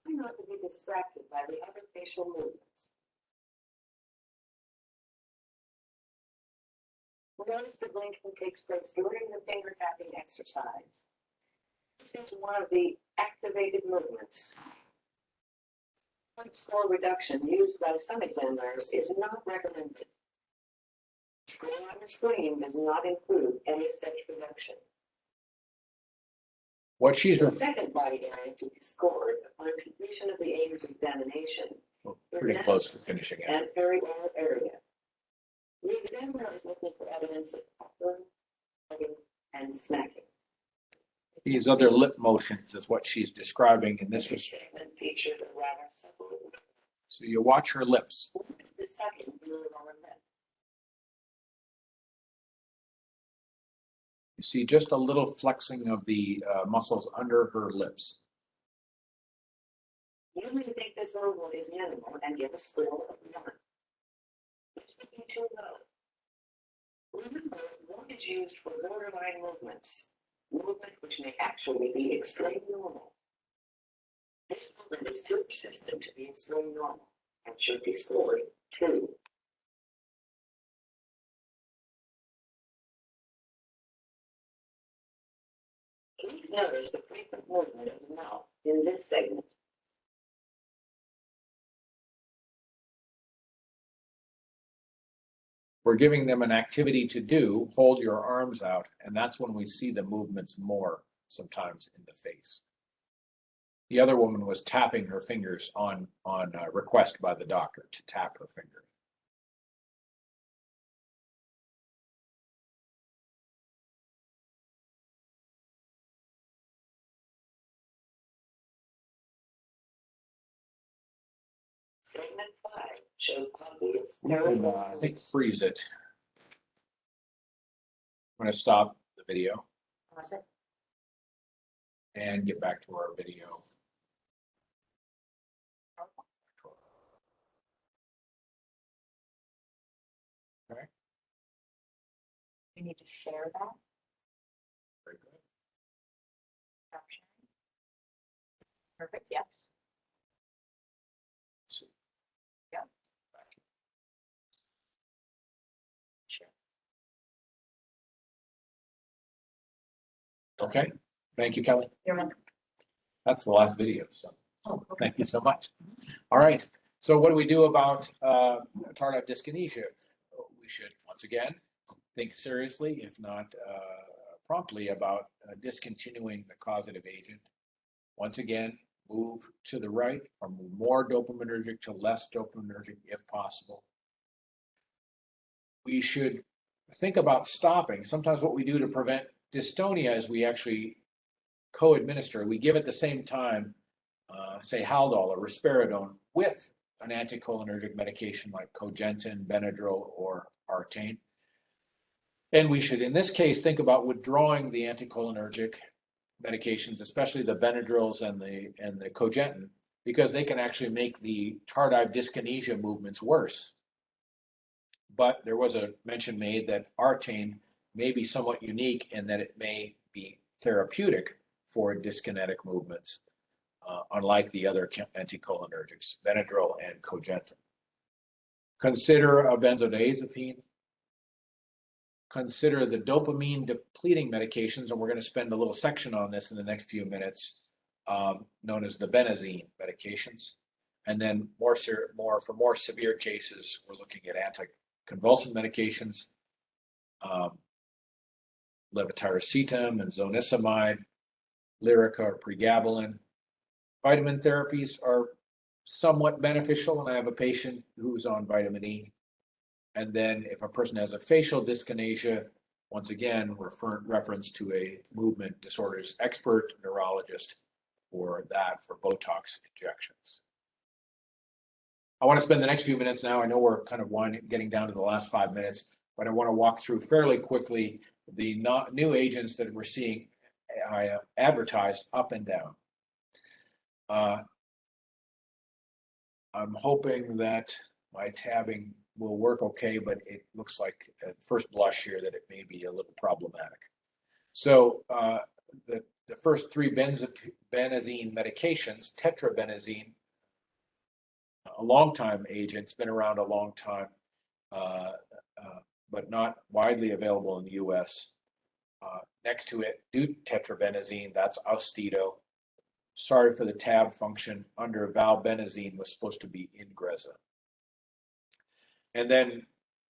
Try not to be distracted by the other facial movements. Notice the blinking takes place during the finger tapping exercise. This is one of the activated movements. Point score reduction used by some examiners is not recommended. Score on the screen does not include any such reduction. What she's The second body area to be scored upon completion of the aims examination pretty close to finishing it. and perioral area. The examiner is looking for evidence of puckering, hugging, and smacking. These other lip motions is what she's describing in this. This segment features a rather simple. So you watch her lips. What is the second move on the lip? You see just a little flexing of the muscles under her lips. You may think this movement is minimal and give a score of 1. It's looking too low. Remember, 1 is used for borderline movements, movement which may actually be extreme normal. This movement is too persistent to be extreme normal and should be scored 2. Please notice the frequent movement of the mouth in this segment. We're giving them an activity to do, hold your arms out, and that's when we see the movements more sometimes in the face. The other woman was tapping her fingers on request by the doctor to tap her finger. Segment 5 shows obvious I think freeze it. I'm going to stop the video Was it? and get back to our video. Okay. We need to share that. Very good. Stop sharing. Perfect, yes. So, Yeah. back. Sure. Okay, thank you, Kelly. You're welcome. That's the last video, so Oh, okay. thank you so much. All right, so what do we do about tardive dyskinesia? We should, once again, think seriously, if not promptly, about discontinuing the causative agent. Once again, move to the right from more dopaminergic to less dopaminergic if possible. We should think about stopping. Sometimes what we do to prevent dystonia is we actually co-administer. We give at the same time, say Haldol or risperidone with an anticholinergic medication like Cogentin, Benadryl, or Artane. And we should, in this case, think about withdrawing the anticholinergic medications, especially the Benadryls and the Cogentin, because they can actually make the tardive dyskinesia movements worse. But there was a mention made that Artane may be somewhat unique in that it may be therapeutic for dyskinetic movements, unlike the other anticholinergics, Benadryl and Cogentin. Consider a benzodiazepine. Consider the dopamine depleting medications, and we're going to spend a little section on this in the next few minutes, known as the benazine medications. And then for more severe cases, we're looking at anticonvulsant medications, levetiracetam and zonisamide, Lyrica or pregabalin. Vitamin therapies are somewhat beneficial, and I have a patient who's on vitamin E. And then if a person has a facial dyskinesia, once again, reference to a movement disorders expert neurologist for that, for Botox injections. I want to spend the next few minutes now. I know we're kind of getting down to the last 5 minutes, but I want to walk through fairly quickly the new agents that we're seeing advertised up and down. I'm hoping that my tabbing will work okay, but it looks like at first blush here that it may be a little problematic. So the first 3 benazine medications, tetrabenazine, a long time agent, it's been around a long time, but not widely available in the US. Next to it, deutetrabenazine, that's Austedo. Sorry for the tab function, under valbenazine was supposed to be Ingrezza. And then,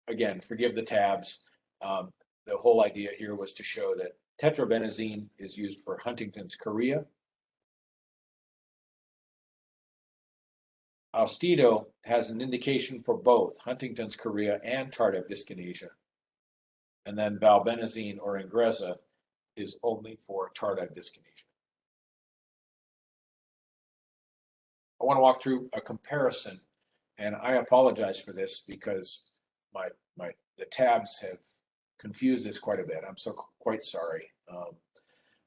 again, forgive the tabs. The whole idea here was to show that tetrabenazine is used for Huntington's chorea. Austedo has an indication for both Huntington's chorea and tardive dyskinesia. And then valbenazine or Ingrezza is only for tardive dyskinesia. I want to walk through a comparison, and I apologize for this because the tabs have confused this quite a bit. I'm so quite sorry.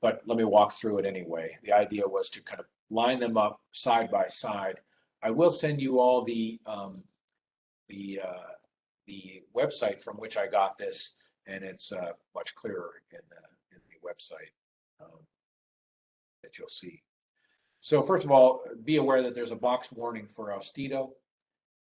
But let me walk through it anyway. The idea was to kind of line them up side by side. I will send you all the website from which I got this, and it's much clearer in the website that you'll see. So first of all, be aware that there's a box warning for Austedo,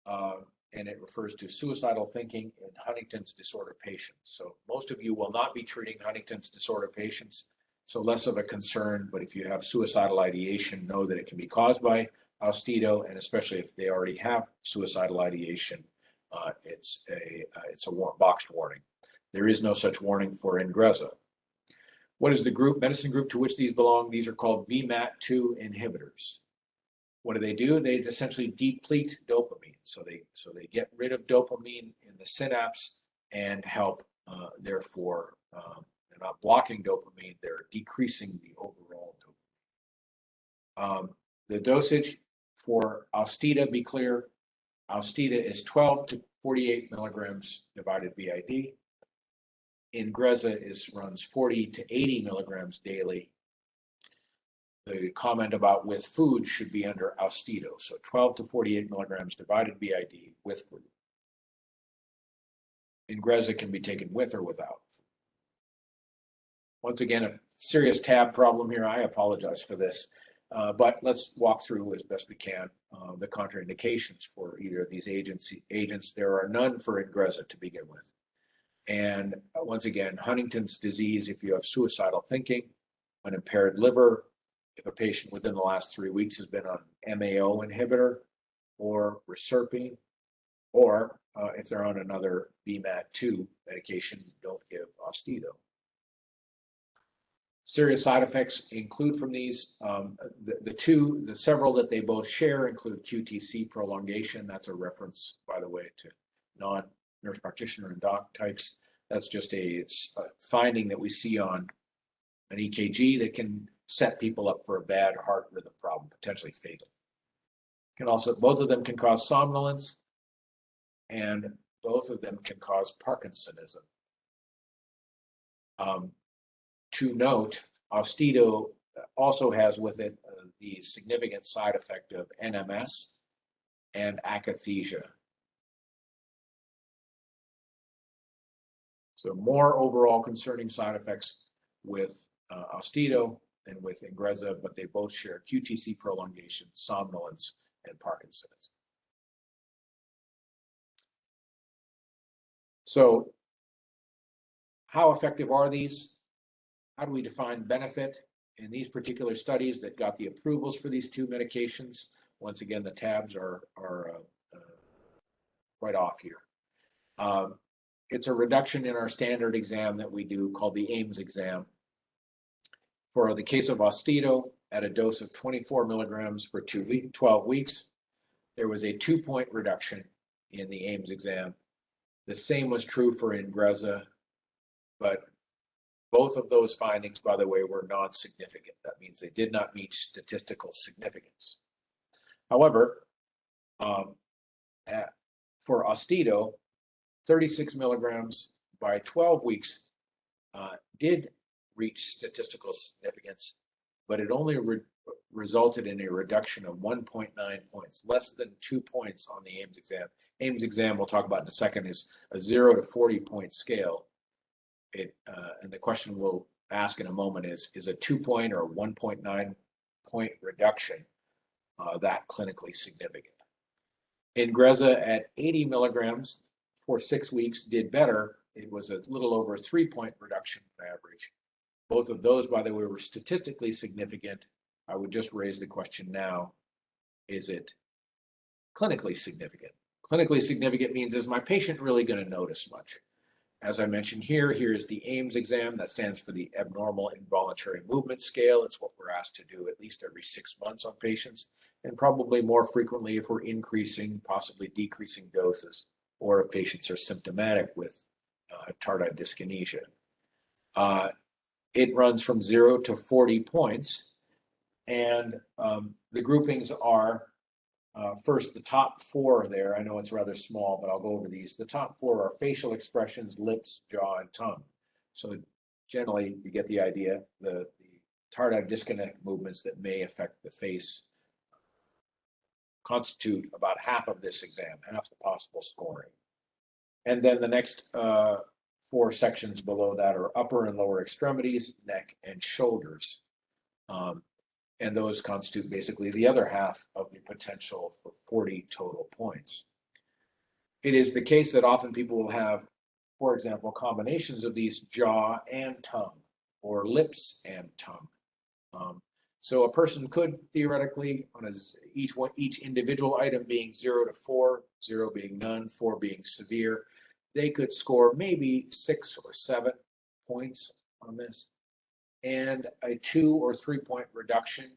and it refers to suicidal thinking in Huntington's disorder patients. So most of you will not be treating Huntington's disorder patients, so less of a concern. But if you have suicidal ideation, know that it can be caused by Austedo, and especially if they already have suicidal ideation, it's a boxed warning. There is no such warning for Ingrezza. What is the medicine group to which these belong? These are called VMAT2 inhibitors. What do? They essentially deplete dopamine. So they get rid of dopamine in the synapse and help, therefore, they're not blocking dopamine, they're decreasing the overall dopamine. The dosage for Austedo, be clear, Austedo is 12 to 48 milligrams divided BID. Ingrezza runs 40 to 80 milligrams daily. The comment about with food should be under Austedo, so 12 to 48 milligrams divided BID with food. Ingrezza can be taken with or without. Once again, a serious tab problem here. I apologize for this, but let's walk through as best we can the contraindications for either of these agents. There are none for Ingrezza to begin with. And once again, Huntington's disease, if you have suicidal thinking, an impaired liver, if a patient within the last 3 weeks has been on MAO inhibitor or reserpine, or if they're on another VMAT2 medication, don't give Austedo. Serious side effects include from these, the several that they both share include QTC prolongation. That's a reference, by the way, to non-nurse practitioner and doc types. That's just a finding that we see on an EKG that can set people up for a bad heart rhythm problem, potentially fatal. Both of them can cause somnolence, and both of them can cause Parkinsonism. To note, Austedo also has with it the significant side effect of NMS and akathisia. So more overall concerning side effects with Austedo than with Ingrezza, but they both share QTC prolongation, somnolence, and Parkinson's. So how effective are these? How do we define benefit in these particular studies that got the approvals for these two medications? Once again, the tabs are quite off here. It's a reduction in our standard exam that we do called the Ames exam. For the case of Austedo, at a dose of 24 milligrams for 12 weeks, there was a 2-point reduction in the Ames exam. The same was true for Ingrezza, but both of those findings, by the way, were non-significant. That means they did not meet statistical significance. However, for Austedo, 36 milligrams by 12 weeks did reach statistical significance, but it only resulted in a reduction of 1.9 points, less than 2 points on the Ames exam. Ames exam, we'll talk about in a second, is a 0 to 40 point scale. And the question we'll ask in a moment is a 2-point or 1.9 point reduction that clinically significant? Ingrezza at 80 milligrams for 6 weeks did better. It was a little over a 3-point reduction on average Both of those, by the way, were statistically significant. I would just raise the question now, is it clinically significant? Clinically significant means, is my patient really going to notice much? As I mentioned here is the AIMS exam. That stands for the Abnormal Involuntary Movement Scale. It's what we're asked to do at least every 6 months on patients, and probably more frequently if we're increasing, possibly decreasing doses, or if patients are symptomatic with tardive dyskinesia. It runs from 0 to 40 points, and the groupings are first, the top 4 there. I know it's rather small, but I'll go over these. The top 4 are facial expressions, lips, jaw, and tongue. So generally, you get the idea. The tardive dyskinetic movements that may affect the face constitute about half of this exam, half the possible scoring. And then the next 4 sections below that are upper and lower extremities, neck, and shoulders. And those constitute basically the other half of the potential for 40 total points. It is the case that often people will have, for example, combinations of these jaw and tongue, or lips and tongue. So a person could theoretically, on each individual item being 0 to 4, 0 being none, 4 being severe, they could score maybe 6 or 7 points on this, and a 2 or 3 point reduction.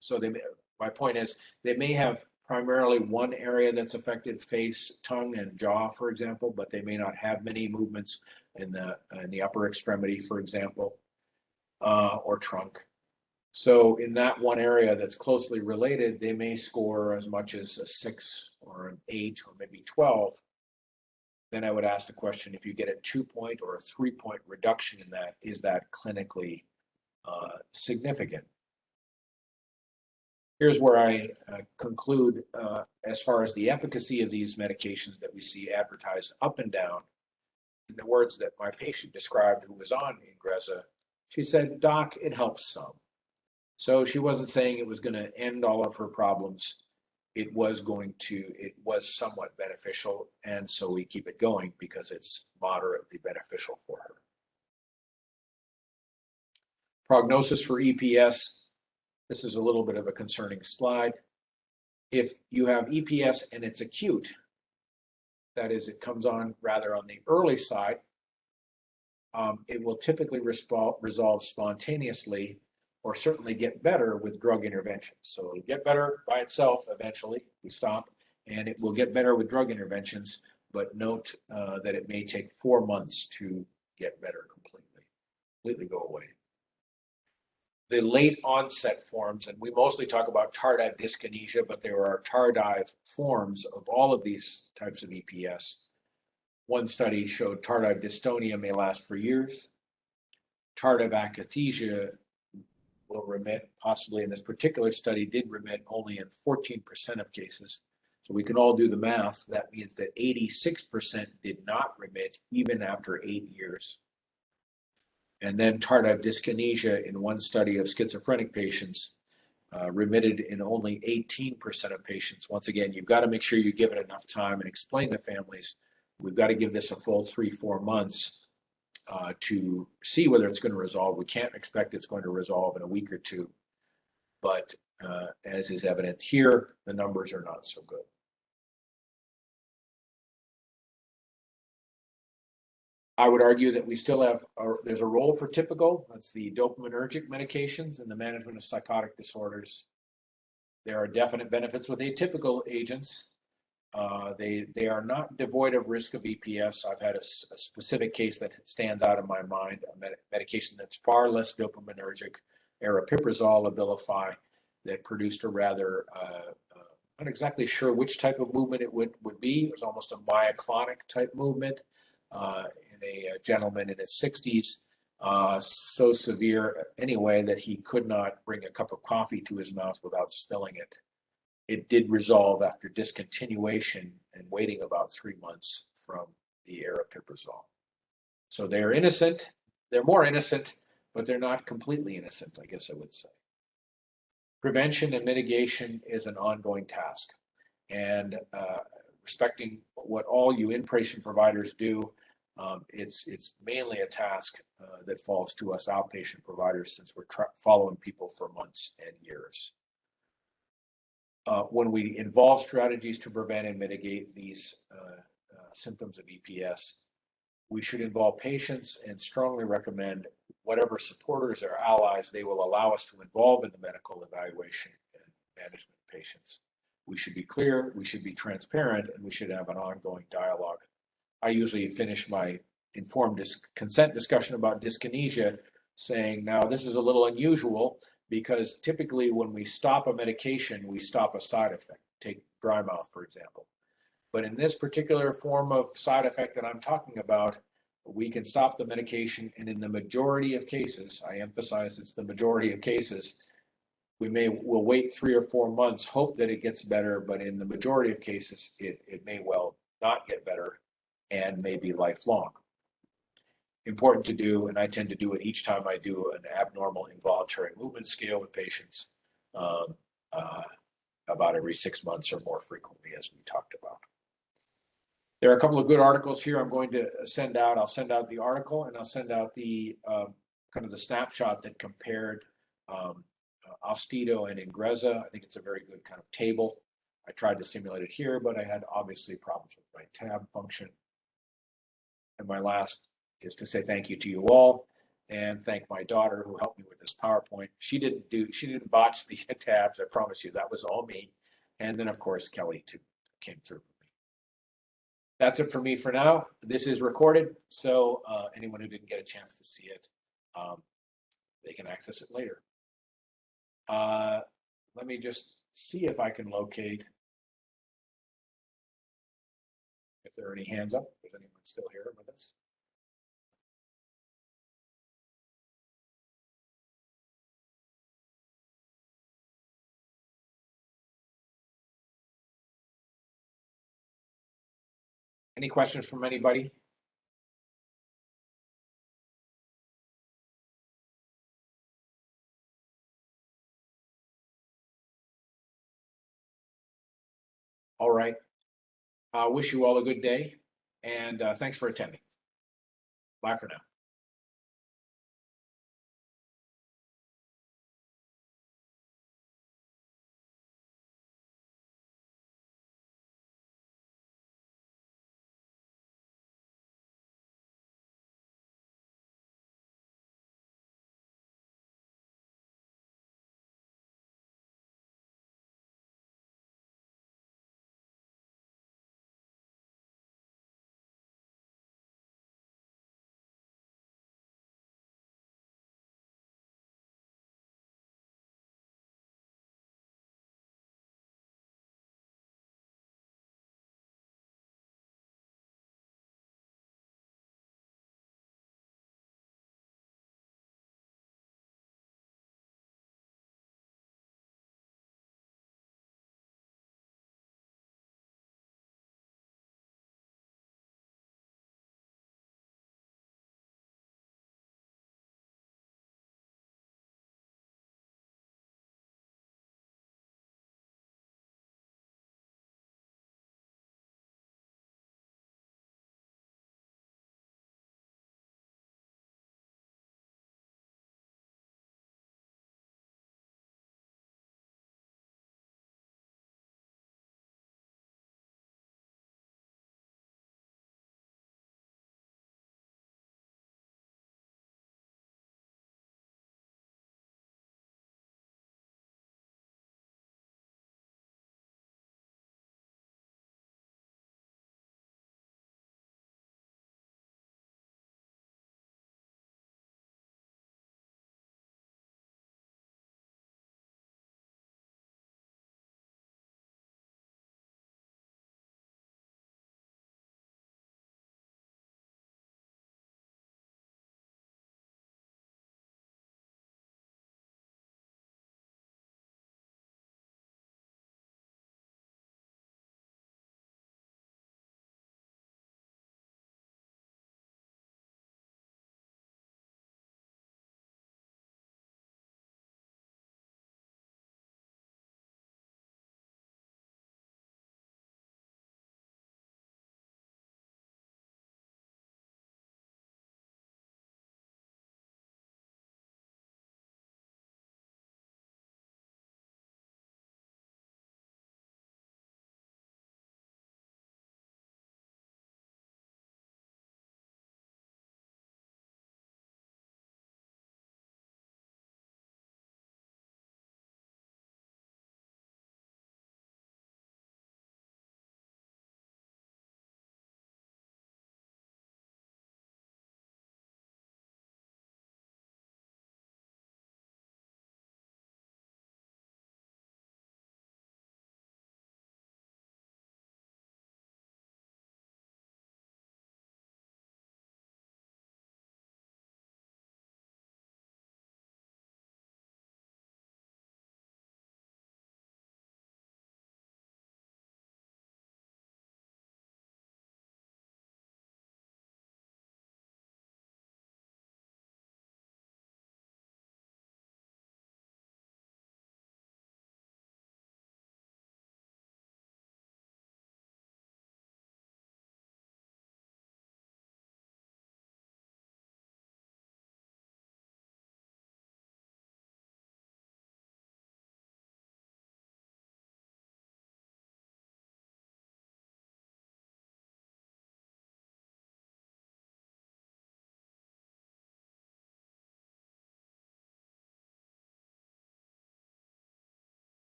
So my point is, they may have primarily one area that's affected, face, tongue, and jaw, for example, but they may not have many movements in the upper extremity, for example, or trunk. So in that one area that's closely related, they may score as much as a 6 or an 8 or maybe 12. Then I would ask the question, if you get a 2 point or a 3 point reduction in that, is that clinically significant? Here's where I conclude as far as the efficacy of these medications that we see advertised up and down. In the words that my patient described who was on Ingrezza, she said, "Doc, it helps some." So she wasn't saying it was going to end all of her problems. It was somewhat beneficial, and so we keep it going because it's moderately beneficial for her. Prognosis for EPS. This is a little bit of a concerning slide. If you have EPS and it's acute, that is, it comes on rather on the early side, it will typically resolve spontaneously, or certainly get better with drug intervention. So it'll get better by itself eventually, we stop, and it will get better with drug interventions, but note that it may take 4 months to get better completely go away. The late onset forms, and we mostly talk about tardive dyskinesia, but there are tardive forms of all of these types of EPS. One study showed tardive dystonia may last for years. Tardive akathisia will remit, possibly in this particular study, did remit only in 14% of cases. So we can all do the math. That means that 86% did not remit even after 8 years. And then tardive dyskinesia in one study of schizophrenic patients remitted in only 18% of patients. Once again, you've got to make sure you give it enough time and explain to families, we've got to give this a full 3-4 months to see whether it's going to resolve. We can't expect it's going to resolve in a week or two, but as is evident here, the numbers are not so good. I would argue that we still have, there's a role for typical, that's the dopaminergic medications in the management of psychotic disorders. There are definite benefits with atypical agents. They are not devoid of risk of EPS. I've had a specific case that stands out in my mind, a medication that's far less dopaminergic, aripiprazole, Abilify, that produced a rather, not exactly sure which type of movement it would be. It was almost a myoclonic type movement in a gentleman in his 60s, so severe anyway that he could not bring a cup of coffee to his mouth without spilling it. It did resolve after discontinuation and waiting about 3 months from the aripiprazole. So they're innocent. They're more innocent, but they're not completely innocent, I guess I would say. Prevention and mitigation is an ongoing task. And respecting what all you inpatient providers do, It's mainly a task that falls to us outpatient providers since we're following people for months and years. When we involve strategies to prevent and mitigate these symptoms of EPS, we should involve patients and strongly recommend whatever supporters or allies they will allow us to involve in the medical evaluation and management of patients. We should be clear, we should be transparent, and we should have an ongoing dialogue. I usually finish my informed consent discussion about dyskinesia saying, now this is a little unusual because typically when we stop a medication, we stop a side effect. Take dry mouth, for example. But in this particular form of side effect that I'm talking about, we can stop the medication, and in the majority of cases, I emphasize it's the majority of cases, we'll wait 3 or 4 months, hope that it gets better, but in the majority of cases, it may well not get better and may be lifelong. Important to do, and I tend to do it each time I do an abnormal involuntary movement scale with patients, about every 6 months or more frequently, as we talked about. There are a couple of good articles here I'm going to send out. I'll send out the article, and I'll send out the kind of the snapshot that compared Austedo and Ingrezza. I think it's a very good kind of table. I tried to simulate it here, but I had obviously problems with my tab function. And my last is to say thank you to you all and thank my daughter who helped me with this PowerPoint. She didn't botch the tabs, I promise you, that was all me. And then of course, Kelly too came through with me. That's it for me for now. This is recorded, so anyone who didn't get a chance to see it, they can access it later. Let me just see if I can locate if there are any hands up. Is anyone still here with us? Any questions from anybody? All right. I wish you all a good day, and thanks for attending. Bye for now.